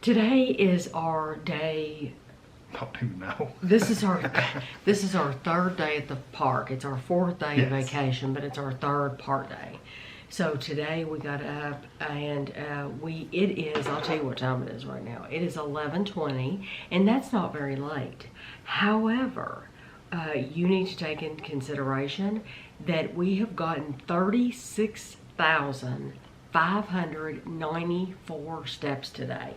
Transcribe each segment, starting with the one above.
Today is our day. I don't even know. This is our third day at the park. It's our fourth day of vacation, but it's our third park day. So today we got up and it is, I'll tell you what time it is right now. It is 11:20, and that's not very late. However, you need to take into consideration that we have gotten 36,594 steps today.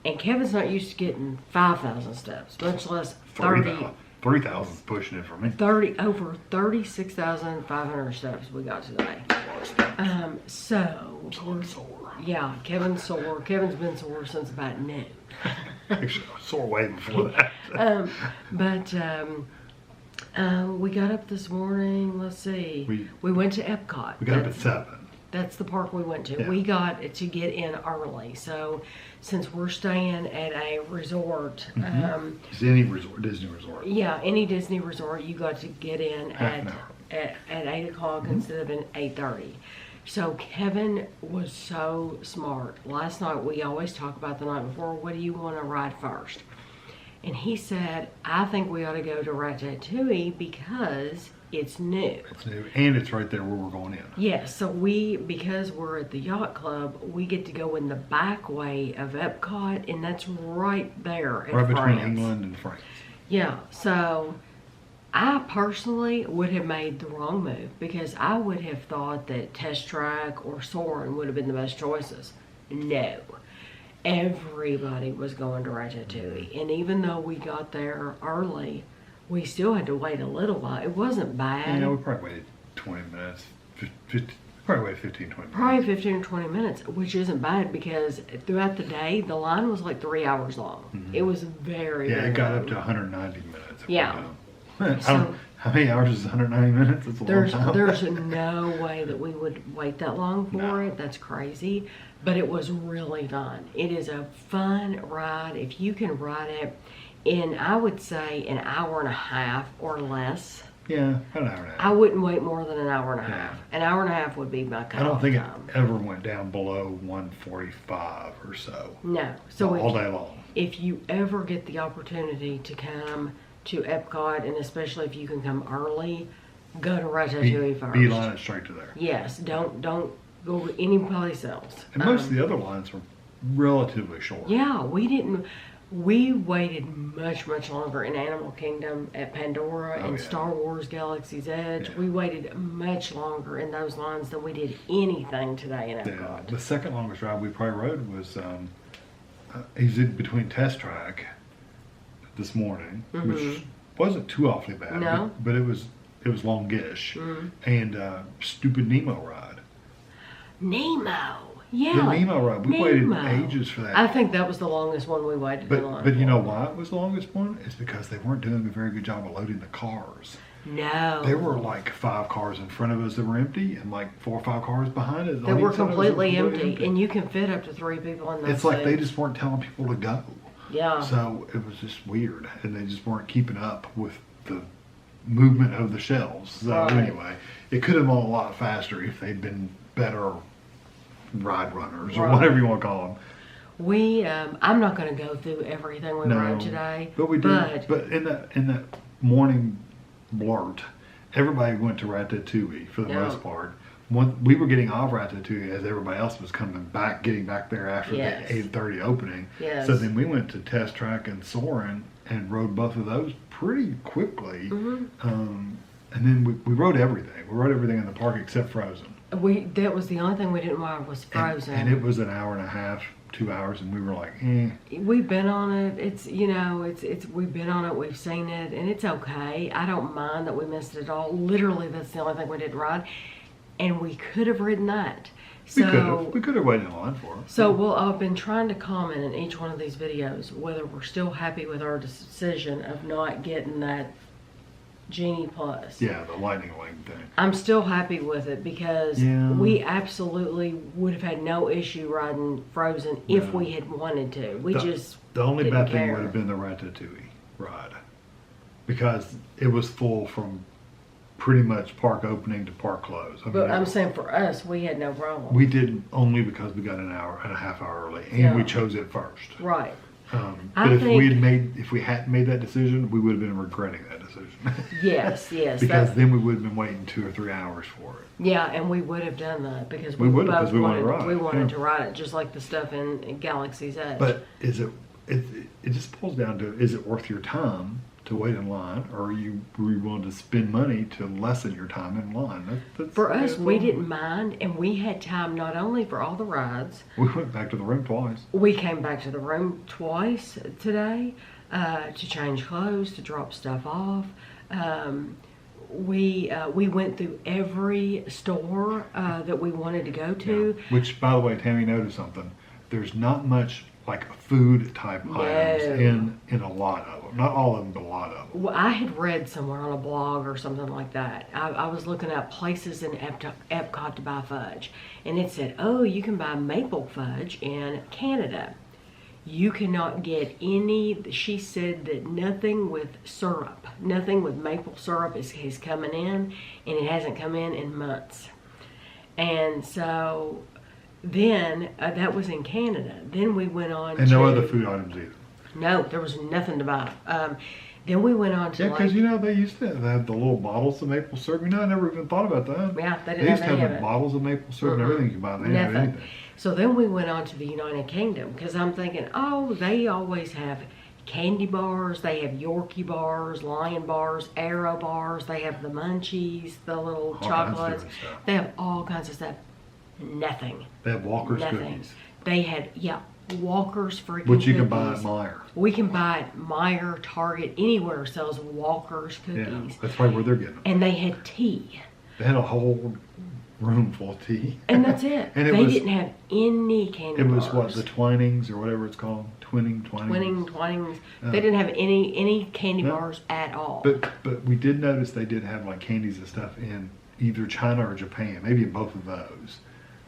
And Kevin's not used to getting 5,000 steps, much less 30. 3,000 is pushing it for me. Over 36,500 steps we got today. So I'm sore. Yeah, Kevin's sore. Kevin's been sore since about noon. Actually, I was sore way before that. We got up this morning. Let's see. We went to Epcot. We got up at 7. That's the park we went to. Yeah. We got to get in early. So since we're staying at a resort, It's any resort, Disney resort. yeah, any Disney resort, you got to get in Half an at hour. 8 o'clock instead of 8:30. So Kevin was so smart. Last night, we always talk about the night before, what do you want to ride first? And he said, I think we ought to go to Ratatouille because it's new. It's new, and it's right there where we're going in. Yes, so because we're at the yacht club, we get to go in the back way of Epcot, and that's right there in Right between France. England and France. Yeah, so I personally would have made the wrong move because I would have thought that Test Track or Soarin' would have been the best choices. No. Everybody was going to Ratatouille, and even though we got there early, we still had to wait a little while. It wasn't bad. Yeah, we probably waited 20 minutes. Probably waited 15, 20 minutes. Probably 15 or 20 minutes, which isn't bad because throughout the day, the line was like 3 hours long. It was very, Yeah, very it got long. up to 190 minutes. Yeah. How many hours is 190 minutes? That's a long time. There's no way that we would wait that long for No. it. That's crazy. But it was really fun. It is a fun ride. If you can ride it in, I would say, an hour and a half or less. Yeah, about an hour and a half. I wouldn't wait more than an hour and a Yeah. half. An hour and a half would be my cutoff I don't think time. it ever went down below 145 or so. No. So all day long. if you ever get the opportunity to come to Epcot, and especially if you can come early, go to Ratatouille first. Beeline it straight to there. Yes, don't go any place else. And most of the other lines were relatively short. Yeah, we waited much longer in Animal Kingdom at Pandora and yeah. Star Wars Galaxy's Edge. Yeah. We waited much longer in those lines than we did anything today in Yeah. Epcot. The second longest ride we probably rode was he's in between Test Track this morning, which wasn't too awfully bad. No. But it was longish. And Stupid Nemo ride. Nemo. Yeah. The Nemo ride. We waited Nemo. ages for that. I think that was the longest one we waited in line But you for. know why it was the longest one? It's because they weren't doing a very good job of loading the cars. No. There were like 5 cars in front of us that were empty, and like 4 or 5 cars behind us. They were completely empty, and you can fit up to 3 people in those It's like they seats. just weren't telling people to go. Yeah. So it was just weird, and they just weren't keeping up with the movement of the shelves. So Right. anyway, it could have gone a lot faster if they'd been better ride runners or Right. whatever you want to call them. I'm not going to go through everything we rode today. But we did. But in that morning blurt, everybody went to Ratatouille for the Yeah. most part. We were getting off Ratatouille as everybody else was getting back there after Yes. the 8:30 opening. Yes. So then we went to Test Track and Soarin' and rode both of those pretty quickly. And then we rode everything. We rode everything in the park except Frozen. That was the only thing we didn't ride was Frozen. And it was an hour and a half, 2 hours, and we were like, eh. We've been on it. It's we've been on it. We've seen it, and it's okay. I don't mind that we missed it all. Literally, that's the only thing we didn't ride, and we could have ridden that. So We could have waited in line for it. So I've been trying to comment in each one of these videos whether we're still happy with our decision of not getting that Genie Plus. Yeah, the lightning lane thing. I'm still happy with it because we absolutely would have had no issue riding Frozen if we had wanted to. The only didn't bad thing care. would have been the Ratatouille ride, because it was full from pretty much park opening to park close. I mean, But I'm saying for us, we had no problem. we didn't only because we got an hour and a half hour early, and we Yeah. chose it first. Right. But I if we hadn't made that decision, we would have been regretting that decision. Yes, yes. Because then we would have been waiting 2 or 3 hours for it. Yeah, and we would have done that because We would have, both 'cause we wanted to ride we it, wanted yeah. to ride it, just like the stuff in Galaxy's Edge. But it just boils down to, is it worth your time to wait in line, or are you willing to spend money to lessen your time in line? For us, we that's- didn't mind, and we had time not only for all the rides. We went back to the room twice. We came back to the room twice today to change clothes, to drop stuff off. We went through every store that we wanted to go to. Yeah. Which, by the way, Tammy noticed something. There's not much like food type items in a lot of them. Not all of them, but a lot of them. Well, I had read somewhere on a blog or something like that. I was looking up places in Epcot to buy fudge, and it said, "Oh, you can buy maple fudge in Canada. You cannot get any." She said that nothing with syrup, nothing with maple syrup is coming in, and it hasn't come in months. And so then that was in Canada. Then we went on And to no other food items either. No, there was nothing to buy. Then we went on to Yeah, because they used to have the little bottles of maple syrup. I never even thought about that. Yeah, they They didn't used have to any of have it. bottles of maple syrup and everything you can buy. They didn't have Nothing. anything. So then we went on to the United Kingdom because I'm thinking, oh, they always have candy bars. They have Yorkie bars, Lion bars, Arrow bars. They have the Munchies, the little All kinds of chocolates. different stuff. They have all kinds of stuff. Nothing. They have Walker's Nothing. cookies, They had, Walker's freaking which you can buy cookies. at Meijer. We can buy at Meijer, Target, anywhere sells Walker's Yeah, cookies. that's probably where they're getting them. And they had tea. They had a whole room full of tea. And that's it. And it They was- didn't have any candy It was bars. what, the Twinings or whatever it's called, Twinings. Twinings. They didn't have any candy No. bars at all. But we did notice they did have like candies and stuff in either China or Japan, maybe in both of those.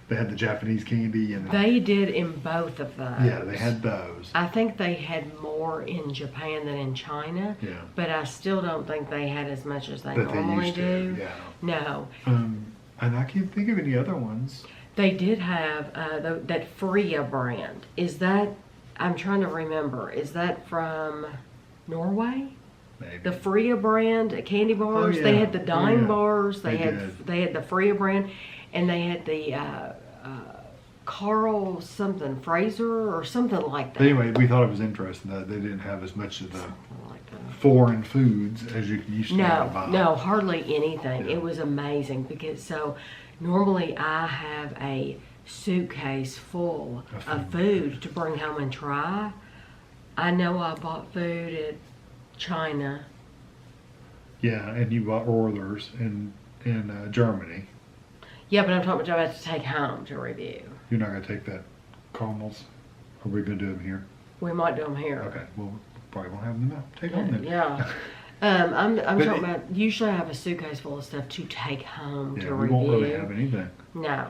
They had the Japanese candy and They did in both of those. yeah, they had those. I think they had more in Japan than in China. Yeah. But I still don't think they had as much as they That they normally used to, do. yeah. No. And I can't think of any other ones. They did have that Freya brand. Is that, I'm trying to remember, is that from Norway? Maybe. The Freya brand candy bars. yeah. They had the Dime Yeah. bars. They They had did. they had the Freya brand, and they had the Carl something Fraser or something like that. But anyway, we thought it was interesting that they didn't have as much of the Something like that. foreign foods as you used to buy. No, hardly anything. Yeah. It was amazing because normally I have a suitcase full of food to bring home and try. I know I bought food at China. Yeah, and you bought Werther's in Germany. Yeah, but I'm talking about to take home to review. You're not going to take that caramels? Are we going to do them here? We might do them here. Okay, well, probably won't have them now. Take them then. Yeah. I'm But talking about, usually I have a suitcase full of stuff to take home Yeah, to we review. won't really have anything. No.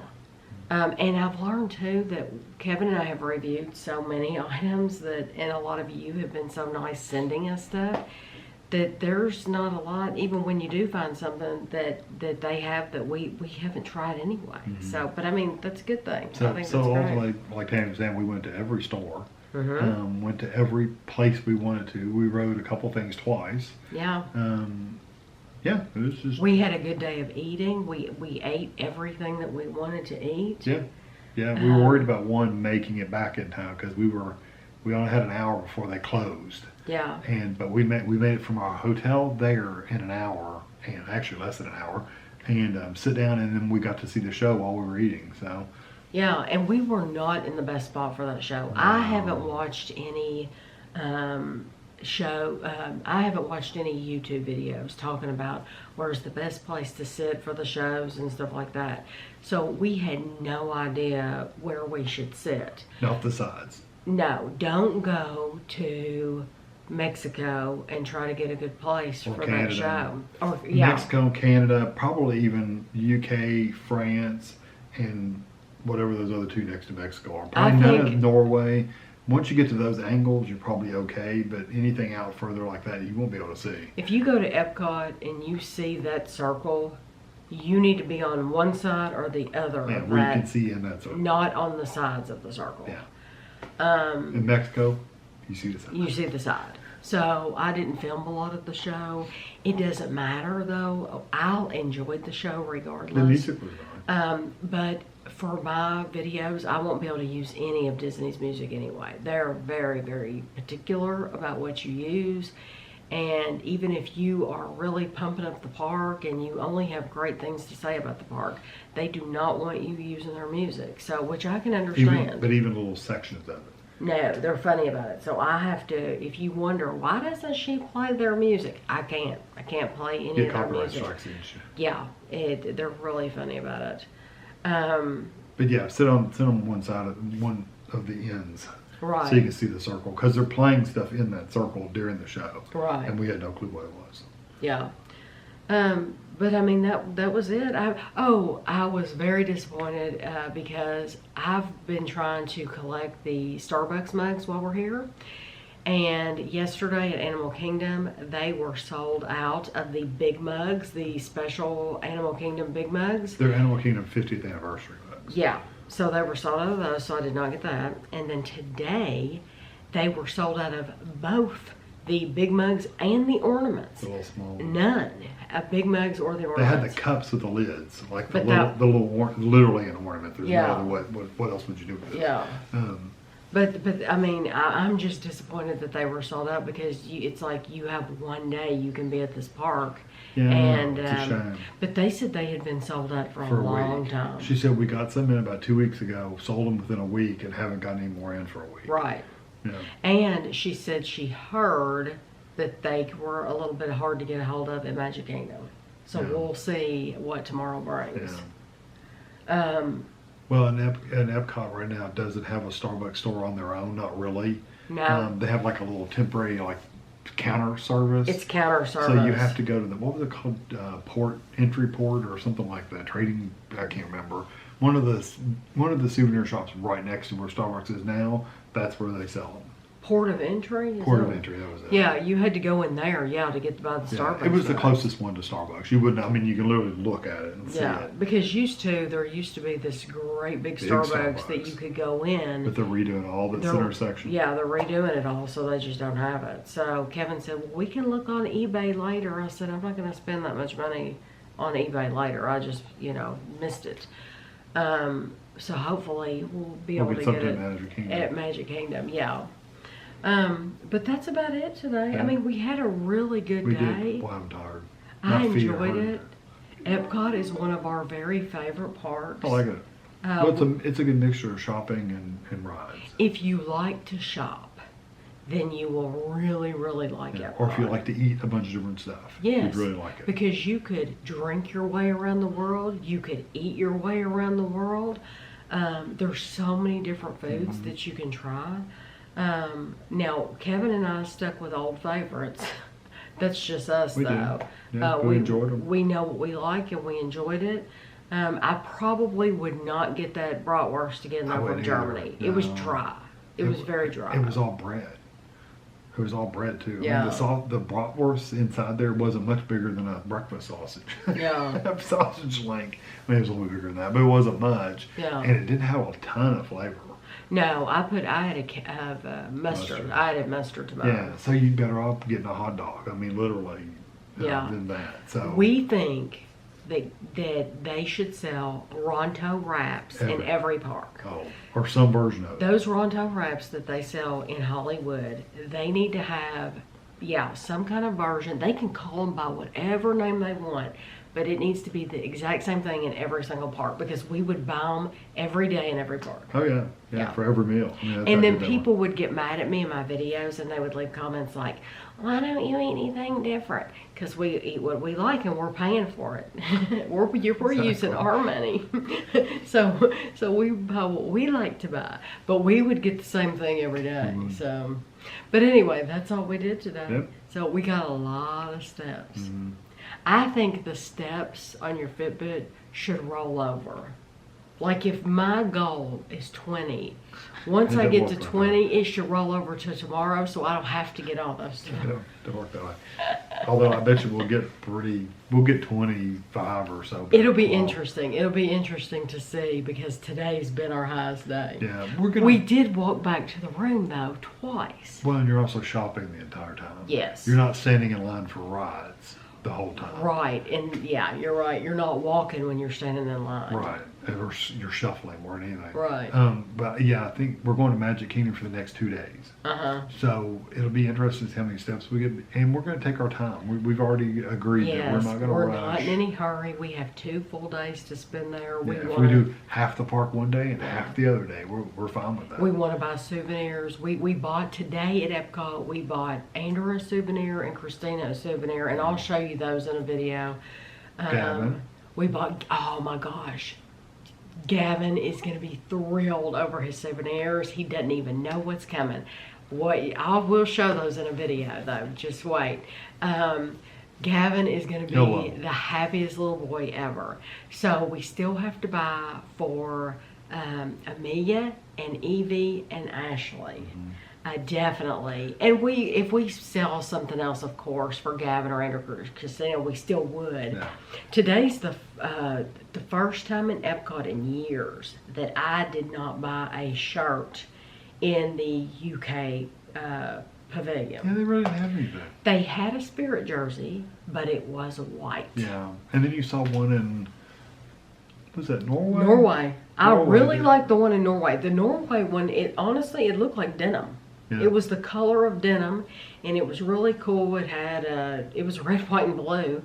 And I've learned too that Kevin and I have reviewed so many items that, and a lot of you have been so nice sending us stuff, that there's not a lot, even when you do find something that they have that we haven't tried anyway. So, but I mean, that's a good thing. I So think so that's great. ultimately, like Tammy was saying, we went to every store. Mhm. Went to every place we wanted to. We rode a couple things twice. Yeah. Yeah, it was just We had a good day of eating. We ate everything that we wanted to eat. yeah. We were worried about making it back in time because we only had an hour before they closed. Yeah. But we made it from our hotel there in an hour, and actually less than an hour, and sit down, and then we got to see the show while we were eating. So Yeah, and we were not in the best spot for that show. I haven't watched any I haven't watched any YouTube videos talking about where's the best place to sit for the shows and stuff like that. So we had no idea where we should sit. off the sides. No, don't go to Mexico and try to get a good place Or for Canada. that show. Or yeah. Mexico, Canada, probably even UK, France, and whatever those other two next to Mexico are. I Probably none of think- Norway. Once you get to those angles, you're probably okay, but anything out further like that, you won't be able to see. If you go to Epcot and you see that circle, you need to be on one side or the other Yeah, of where you that, can see in that circle. not on the sides of the circle. Yeah. In Mexico, you see the side. You see the side. So I didn't film a lot of the show. It doesn't matter though. I'll enjoy the show regardless. The music was on. But for my videos, I won't be able to use any of Disney's music anyway. They're very, very particular about what you use. And even if you are really pumping up the park and you only have great things to say about the park, they do not want you using their music. So, which I can understand. But even little sections of it. No, they're funny about it. So I have to, if you wonder, why doesn't she play their music? I can't play any Get of their copyright music. strikes against you. Yeah, they're really funny about it. But yeah, sit on one side of one of the ends, Right. so you can see the circle, because they're playing stuff in that circle during the show. Right. And we had no clue what it was. Yeah. But I mean, that was it. I was very disappointed because I've been trying to collect the Starbucks mugs while we're here. And yesterday at Animal Kingdom, they were sold out of the big mugs, the special Animal Kingdom big mugs. They're Animal Kingdom 50th anniversary mugs. Yeah. So they were sold out of those, so I did not get that. And then today, they were sold out of both the big mugs and the ornaments. The little small ones. None of big mugs or the They ornaments. had the cups with the lids, like the But little literally an ornament. There's Yeah. no other way. What else would you do with it? Yeah. Um, But I mean, I'm just disappointed that they were sold out because it's like you have one day you can be at this park. Yeah, And it's a shame. but they said they had been sold out for For a a long week. time. She said we got some in about 2 weeks ago, sold them within a week, and haven't got any more in for a week. Right. Yeah. And she said she heard that they were a little bit hard to get a hold of at Magic Kingdom. So Yeah. we'll see what tomorrow brings. Yeah. Well, and Epcot right now doesn't have a Starbucks store on their own, not really. No. They have like a little temporary counter service. It's counter service. So you have to go to what was it called? Entry port or something like that. Trading, I can't remember. One of the souvenir shops right next to where Starbucks is now. That's where they sell them. Port of entry? Is Port that- of entry. That was it. Yeah, you had to go in there, to get by the Yeah, Starbucks. it was the guys. closest one to Starbucks. You wouldn't. I mean, you can literally look at it and see Yeah, it. because there used to be this great big Big Starbucks that Starbucks. you could go in. But they're redoing all the They're- center section. Yeah, they're redoing it all, so they just don't have it. So Kevin said, well, we can look on eBay later. I said, I'm not going to spend that much money on eBay later. I just, missed it. So hopefully we'll be We'll able get to something get it at Magic Kingdom. at Magic Kingdom. Yeah. But that's about it today. I Yeah. mean, we had a really good We day. did. Well, I'm tired. I My feet are enjoyed hurting. it. Epcot is one of our very favorite parks. I like it. Uh, Well, it's a good mixture of shopping and rides. If you like to shop, then you will really, really like Yeah. Epcot. Or if you like to eat a bunch of different stuff, Yes, you'd really like it. because you could drink your way around the world. You could eat your way around the world. There's so many different foods Mm-hmm. that you can try. Now, Kevin and I stuck with old favorites. That's just us, We did. though. Yeah, we enjoyed 'em. We know what we like, and we enjoyed it. I probably would not get that bratwurst again I though from wouldn't either. Germany. It was No. dry. It was very dry. It was all bread. It was all bread too. Yeah. I mean, the bratwurst inside there wasn't much bigger than a breakfast sausage. Yeah. A sausage link. I mean, it was a little bigger than that, but it wasn't much. Yeah. And it didn't have a ton of flavor. No, I had mustard. Mustard. I added mustard to mine. Yeah. So you'd better off getting a hot dog. I mean, literally. Yeah. Than that. So We think that they should sell Ronto wraps in Every- every park. Oh, or some version of it. Those Ronto wraps that they sell in Hollywood, they need to have, some kind of version. They can call them by whatever name they want, but it needs to be the exact same thing in every single park because we would buy them every day in every park. Oh yeah. Yeah. Yeah. For every meal. I mean, that's how And then good they were. people would get mad at me in my videos and they would leave comments like, why don't you eat anything different? Because we eat what we like and we're paying for it. we're using Exactly. our money. so we buy what we like to buy. But we would get the same thing every day. Mhm. So, but anyway, that's all we did today. Yep. So we got a lot of steps. Mhm. I think the steps on your Fitbit should roll over. Like if my goal is 20, once It I don't get work to like 20, it should roll over to tomorrow, so I don't have to get all those done. Don't work that way. Although I bet you we'll get 25 or so. back. It'll be Well, interesting. It'll be interesting to see because today's been our highest day. Yeah, we're gonna. We did walk back to the room though twice. Well, and you're also shopping the entire time. Yes. You're not standing in line for rides the whole time. Right, and yeah, you're right. You're not walking when you're standing in line. Right. Or you're shuffling more than anything. Right. But yeah, I think we're going to Magic Kingdom for the next 2 days. So it'll be interesting to see how many steps we get, and we're going to take our time. We've already agreed that we're Yes, not going to we're rush. not in any hurry. We have 2 full days to spend there. Yeah, if we do half the park one day and half the other day, we're fine with that. We want to buy souvenirs. We bought today at Epcot. We bought Andrew a souvenir and Christina a souvenir, and I'll show you those in a video. Gavin. We bought. Oh my gosh, Gavin is going to be thrilled over his souvenirs. He doesn't even know what's coming. I will show those in a video though. Just wait. Gavin is going to be the happiest little boy ever. So we still have to buy for Amelia and Evie and Ashley. Definitely. And if we sell something else, of course, for Gavin or Andrew or Christina, we still would. Yeah. Today's the first time in Epcot in years that I did not buy a shirt in the UK pavilion. Yeah, they really didn't have anything. They had a Spirit jersey, but it was white. Yeah. And then you saw one in, was that Norway? Norway. I Norway, really yeah. like the one in Norway. The Norway one, honestly, it looked like denim. Yeah. It was the color of denim, and it was really cool. It had it was red, white, and blue,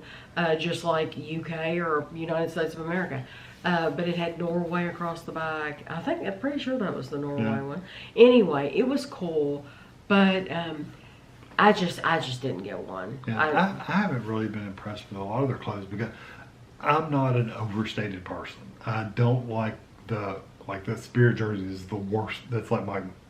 just like UK or United States of America. But it had Norway across the back. I'm pretty sure that was the Norway one. Anyway, it was cool, but I just didn't get one. Yeah, I haven't really been impressed with a lot of their clothes because I'm not an overstated person. I don't like the Spirit jersey is the worst. That's like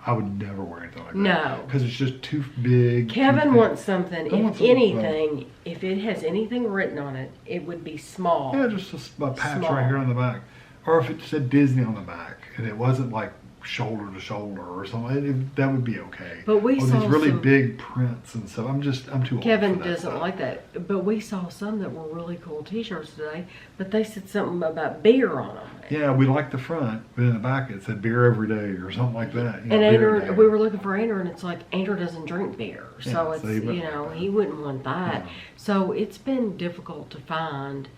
I would never wear anything like that. No. Because it's just too big. Kevin wants something, if anything, if it has anything written on it, it would be small. Yeah, just a patch Small. right here on the back. Or if it said Disney on the back and it wasn't like shoulder to shoulder or something, that would be okay. But we saw these really some- big prints and stuff. I'm too old Kevin for that doesn't stuff. like that. But we saw some that were really cool t-shirts today, but they said something about beer on them. Yeah, we liked the front, but in the back it said beer every day or something like that. And Andrew, we were looking for Andrew, and it's like Andrew doesn't drink beer, so Yeah, it's so he wouldn't like that. he wouldn't want that. No. So it's been difficult to find.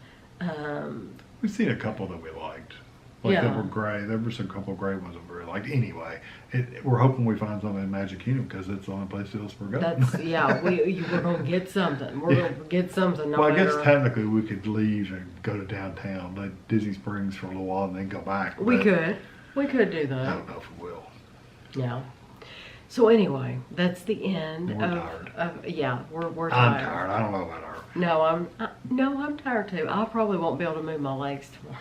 We've seen a couple that we liked. Like Yeah. that were gray. There were a couple gray ones that we really liked. Anyway, we're hoping we find something in Magic Kingdom because it's the only place else we're going. We're gonna get something. We're gonna get something. No Well, I guess matter. technically we could leave and go to downtown, like Disney Springs for a little while, and then go back. We but could do I that. don't know if we will. Yeah. So anyway, that's the end We're of. We're tired. I'm tired. I don't know about her. No, I'm tired too. I probably won't be able to move my legs tomorrow.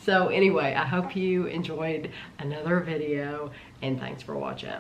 So anyway, I hope you enjoyed another video, and thanks for watching.